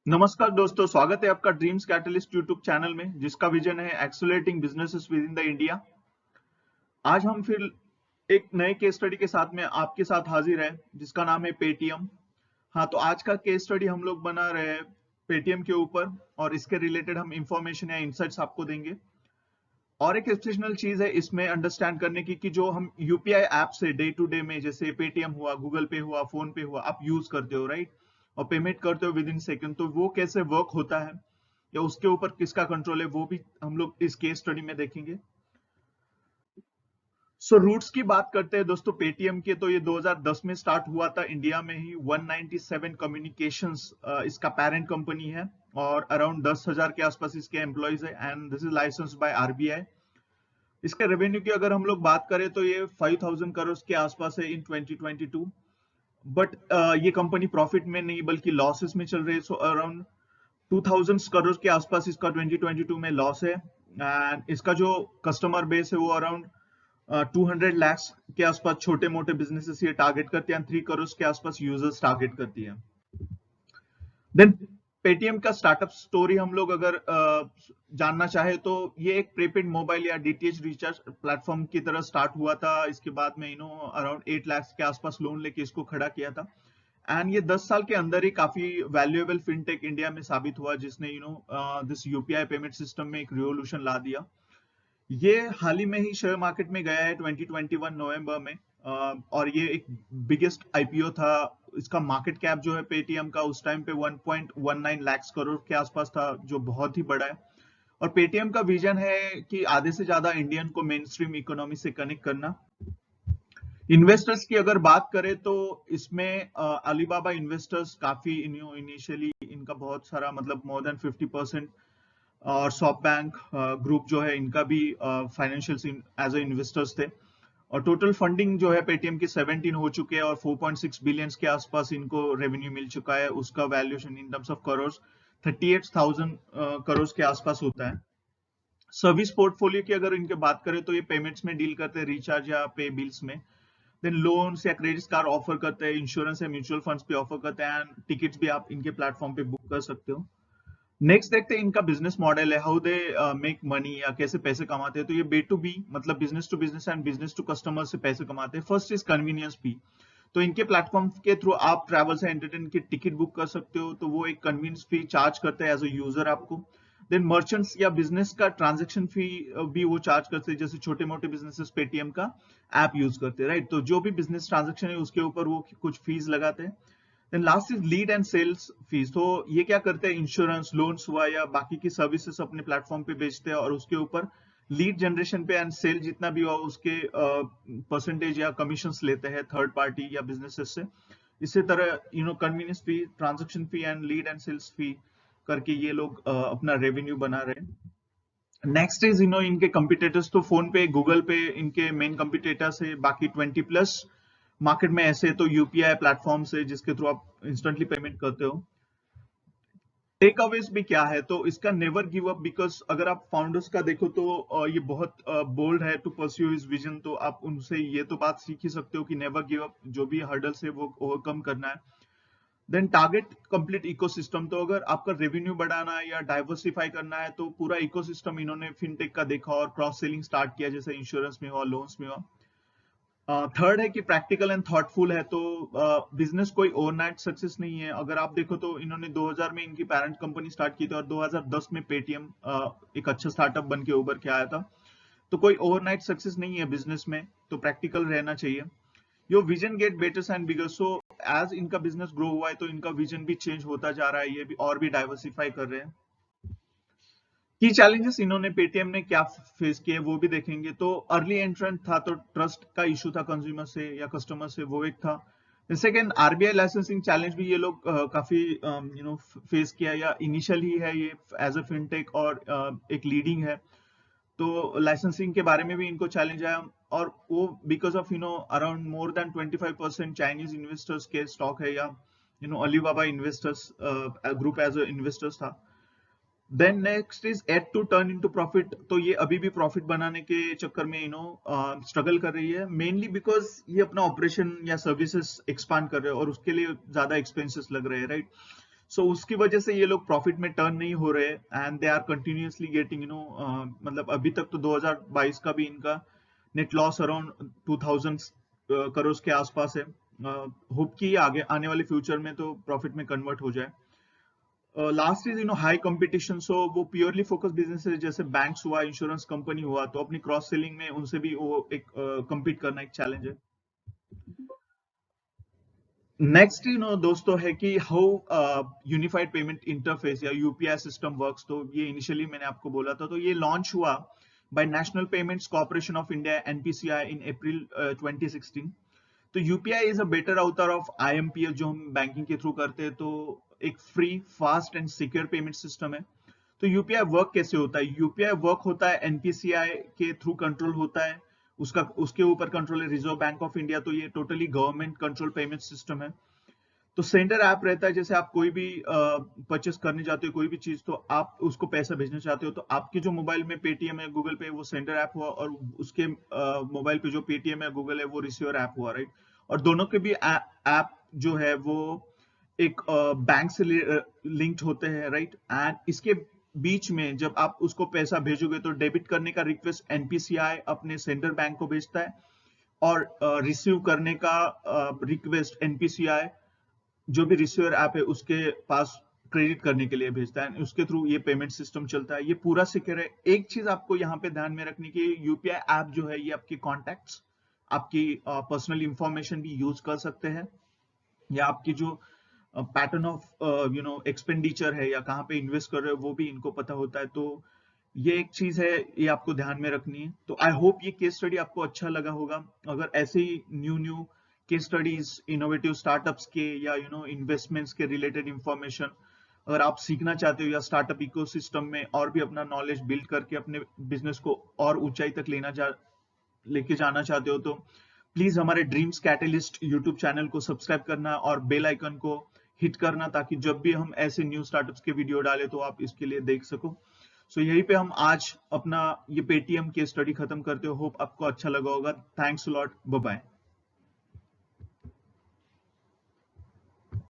नमस्कार दोस्तों, स्वागत है आपका ड्रीम्स कैटलिस्ट यूट्यूब चैनल में जिसका विजन है accelerating businesses with in the India. आज हम फिर एक नए केस स्टडी के साथ में आपके साथ हाजिर है जिसका नाम है पेटीएम। हाँ, तो आज का केस स्टडी हम लोग बना रहे हैं पेटीएम के ऊपर और इसके रिलेटेड हम इंफॉर्मेशन या इंसाइट्स आपको देंगे। और एक एक्सेप्शनल चीज है इसमें अंडरस्टैंड करने की कि जो हम यूपीआई ऐप से डे टू डे में जैसे पेटीएम हुआ, गूगल पे हुआ, फोन पे हुआ, आप यूज करते हो राइट, और पेमेंट करते हो विद इन सेकंड, तो वो कैसे वर्क होता है या उसके ऊपर किसका कंट्रोल है वो भी हम लोग इस केस स्टडी में देखेंगे। सो रूट्स की बात करते हैं दोस्तों पेटीएम के, तो ये 2010 में स्टार्ट हुआ था इंडिया में ही। 197 कम्युनिकेशंस इसका पेरेंट कंपनी है और अराउंड 10,000 के आसपास इसके एम्प्लॉइज है and this is license by RBI. इसके रेवेन्यू की अगर हम लोग बात करें तो ये 5,000 करोड़ के आसपास है इन 2022। बट ये कंपनी प्रॉफिट में नहीं बल्कि लॉसेस में चल रही है। सो अराउंड 2,000 करोड़ के आसपास इसका 2022 में लॉस है एंड इसका जो कस्टमर बेस है वो अराउंड 200 लाख के आसपास छोटे मोटे बिजनेसेस ये टारगेट करती है, 3 करोड़ के आसपास यूजर्स टारगेट करती है। देन पेटीएम का स्टार्टअप स्टोरी हम लोग अगर जानना चाहे तो ये एक प्रीपेड मोबाइल या डीटीएच रिचार्ज प्लेटफॉर्म की तरह स्टार्ट हुआ था। इसके बाद में अराउंड 8 लाख के आसपास लोन लेके इसको खड़ा किया था एंड ये 10 साल के अंदर ही काफी वैल्यूएबल फिनटेक इंडिया में साबित हुआ जिसने दिस यूपीआई पेमेंट सिस्टम में एक रिवोल्यूशन ला दिया। ये हाल ही में ही शेयर मार्केट में गया है 2021 नवंबर में और ये एक बिगेस्ट आईपीओ था। इसका मार्केट कैप जो है पेटीएम का उस टाइम पे 1.19 लाख करोड़ के आसपास था, जो बहुत ही बड़ा है। और पेटीएम का विजन है कि आधे से ज्यादा इंडियन को मेन स्ट्रीम इकोनॉमी से कनेक्ट करना। इन्वेस्टर्स की अगर बात करें तो इसमें अलीबाबा इन्वेस्टर्स काफी इनिशियली इनका बहुत सारा मतलब मोर देन 50%, और सॉफ्ट बैंक ग्रुप जो है इनका भी फाइनेंशियल एज ए इन्वेस्टर्स थे। और टोटल फंडिंग जो है पेटीएम की 17 हो चुके हैं और 4.6 बिलियन के आसपास इनको रेवेन्यू मिल चुका है। उसका valuation in terms of crore 38,000 crore के आसपास होता है। सर्विस पोर्टफोलियो की अगर इनके बात करें तो ये पेमेंट्स में डील करते हैं, रिचार्ज या पे बिल्स में। देन लोन्स या क्रेडिट कार्ड ऑफर करते हैं, इंश्योरेंस या म्यूचुअल फंड्स भी ऑफर करते हैं एंड टिकट्स भी आप इनके प्लेटफॉर्म पे बुक कर सकते हो। नेक्स्ट देखते हैं इनका बिजनेस मॉडल है, हाउ दे मेक मनी या कैसे पैसे कमाते हैं। तो ये बी टू बी मतलब business to business and business to customer से पैसे कमाते हैं। First is convenience fee. तो इनके प्लेटफॉर्म के थ्रू आप ट्रैवल से एंटरटेन की टिकट बुक कर सकते हो, तो वो एक कन्वीनियंस फी चार्ज करते हैं एज अ यूजर आपको। देन मर्चेंट्स या बिजनेस का ट्रांजेक्शन फी भी वो चार्ज करते हैं, जैसे छोटे मोटे बिजनेसेस पेटीएम का ऐप यूज करते हैं राइट, तो जो भी बिजनेस ट्रांजेक्शन है उसके ऊपर वो कुछ फीस लगाते हैं। Then last is lead and sales fees. तो ये क्या करते हैं, इंश्योरेंस, लोन्स हुआ या बाकी की सर्विसेज अपने प्लेटफॉर्म पे बेचते हैं और उसके ऊपर लीड जनरेशन पे एंड सेल जितना भी हुआ उसके परसेंटेज या कमीशंस लेते हैं थर्ड पार्टी या बिजनेसेस से। इसी तरह convenience fee, transaction fee and lead and sales fee करके ये लोग अपना रेवेन्यू बना रहे हैं। नेक्स्ट इज इनके कंपिटेटर्स, तो फोन पे, गूगल पे इनके मेन कंपिटेटर्स है। बाकी 20 प्लस मार्केट में ऐसे तो यूपीआई प्लेटफॉर्म से जिसके थ्रू आप इंस्टेंटली पेमेंट करते हो। टेक अवेज भी क्या है, तो इसका नेवर गिव अप, बिकॉज अगर आप फाउंडर्स का देखो तो ये बहुत बोल्ड है टू परस्यू हिज विजन। तो आप उनसे ये तो बात सीख ही सकते हो कि नेवर गिव अप, जो भी हर्डल्स है वो ओवरकम करना है। Then target complete ecosystem. तो अगर आपका रेवेन्यू बढ़ाना है या डाइवर्सिफाई करना है तो पूरा इकोसिस्टम इन्होंने फिनटेक का देखा और क्रॉस सेलिंग स्टार्ट किया, जैसे इंश्योरेंस में हुआ, लोन्स में हुआ। थर्ड है कि प्रैक्टिकल एंड थॉटफुल है। तो बिजनेस कोई ओवरनाइट सक्सेस नहीं है। अगर आप देखो तो इन्होंने 2000 में इनकी पेरेंट कंपनी स्टार्ट की थी और 2010 में पेटीएम एक अच्छा स्टार्टअप बन के उभर के आया था। तो कोई ओवरनाइट सक्सेस नहीं है बिजनेस में, तो प्रैक्टिकल रहना चाहिए। Your vision get better and bigger. So as इनका बिजनेस ग्रो हुआ है तो इनका विजन भी चेंज होता जा रहा है, ये भी और भी डाइवर्सिफाई कर रहे हैं। की चैलेंजेस इन्होंने पेटीएम ने क्या फेस किए वो भी देखेंगे। तो अर्ली एंट्रेंट था तो ट्रस्ट का इशू था कंज्यूमर से या कस्टमर से, वो एक था। सेकेंड, आरबीआई लाइसेंसिंग चैलेंज भी ये लोग काफी फेस किया, या इनिशियल ही है ये एज अ फिनटेक और एक लीडिंग है, तो लाइसेंसिंग के बारे में भी इनको चैलेंज आया। और वो because of around more than 25% Chinese investors के स्टॉक है, या Alibaba investors group as a investors था। Then next is yet to turn into profit. तो ये अभी भी प्रॉफिट बनाने के चक्कर में स्ट्रगल कर रही है, मेनली बिकॉज ये अपना ऑपरेशन या सर्विसेज एक्सपांड कर रहे हैं और उसके लिए ज्यादा एक्सपेंसेस लग रहे हैं राइट। सो उसकी वजह से ये लोग प्रॉफिट में टर्न नहीं हो रहे and they are continuously getting मतलब अभी तक तो 2022 का भी इनका नेट लॉस अराउंड 2000 करोड़ के आसपास है। होप कि आगे आने वाले फ्यूचर में तो प्रॉफिट में कन्वर्ट हो जाए। लास्ट इज हाई कंपटीशन, सो वो प्योरली फोकस बिजनेस है, जैसे बैंक्स हुआ, इंश्योरेंस कंपनी हुआ, तो अपनी क्रॉस सेलिंग में उनसे भी वो एक compete करना एक चैलेंज है। नेक्स्ट दोस्तों है कि हाउ यूनिफाइड पेमेंट इंटरफेस या यूपीआई सिस्टम वर्क्स। तो ये इनिशियली मैंने आपको बोला था, तो ये लॉन्च हुआ by National Payments Corporation of India NPCI in April 2016। तो UPI is a better avatar of IMPS जो हम बैंकिंग के थ्रू करते हैं। तो एक free, fast and secure payment system है। तो यूपीआई वर्क कैसे होता है? यूपीआई वर्क होता है एनपीसीआई के थ्रू कंट्रोल होता है, उसके ऊपर कंट्रोल है रिजर्व बैंक ऑफ इंडिया। तो ये totally government control payment system है। तो सेंडर ऐप रहता है, जैसे आप कोई भी परचेस करने जाते हो कोई भी चीज, तो आप उसको पैसा भेजना चाहते हो, तो आपके जो मोबाइल में पेटीएम है, गूगल पे, वो सेंडर ऐप हुआ, और उसके मोबाइल पे जो पेटीएम है, गूगल है, वो रिसीवर ऐप हुआ, राइट। और दोनों के भी ऐप जो है वो एक बैंक से लिंक्ड होते हैं, राइट। एंड इसके बीच में जब आप उसको पैसा भेजोगे तो डेबिट करने का रिक्वेस्ट एनपीसीआई अपने सेंटर बैंक को भेजता है, और रिसीव करने का रिक्वेस्ट एनपीसीआई जो भी रिसीवर ऐप है उसके पास क्रेडिट करने के लिए भेजता है। उसके थ्रू ये पेमेंट सिस्टम चलता है। ये पूरा सिक्योर है। एक चीज आपको यहाँ पे ध्यान में रखनी की, यूपीआई ऐप जो है ये आपके कॉन्टैक्ट्स, आपकी पर्सनल इंफॉर्मेशन भी यूज कर सकते हैं, या आपकी जो पैटर्न ऑफ एक्सपेंडिचर है या कहाँ पे इन्वेस्ट कर रहे हो वो भी इनको पता होता है। तो ये एक चीज है, ये आपको ध्यान में रखनी है। तो आई होप ये केस स्टडी आपको अच्छा लगा होगा। अगर ऐसे ही new case studies, innovative startups के या इन्वेस्टमेंट्स के रिलेटेड इंफॉर्मेशन अगर आप सीखना चाहते हो, या स्टार्टअप इकोसिस्टम में और भी अपना नॉलेज बिल्ड करके अपने बिजनेस को और ऊंचाई तक लेके जाना चाहते हो, तो प्लीज हमारे ड्रीम्स कैटलिस्ट यूट्यूब चैनल को सब्सक्राइब करना और बेल आइकन को हिट करना, ताकि जब भी हम ऐसे न्यू स्टार्टअप्स के वीडियो डालें तो आप इसके लिए देख सको। सो यहीं पे हम आज अपना ये पेटीएम केस स्टडी खत्म करते हो। होप आपको अच्छा लगा होगा। Thanks a lot, bye bye.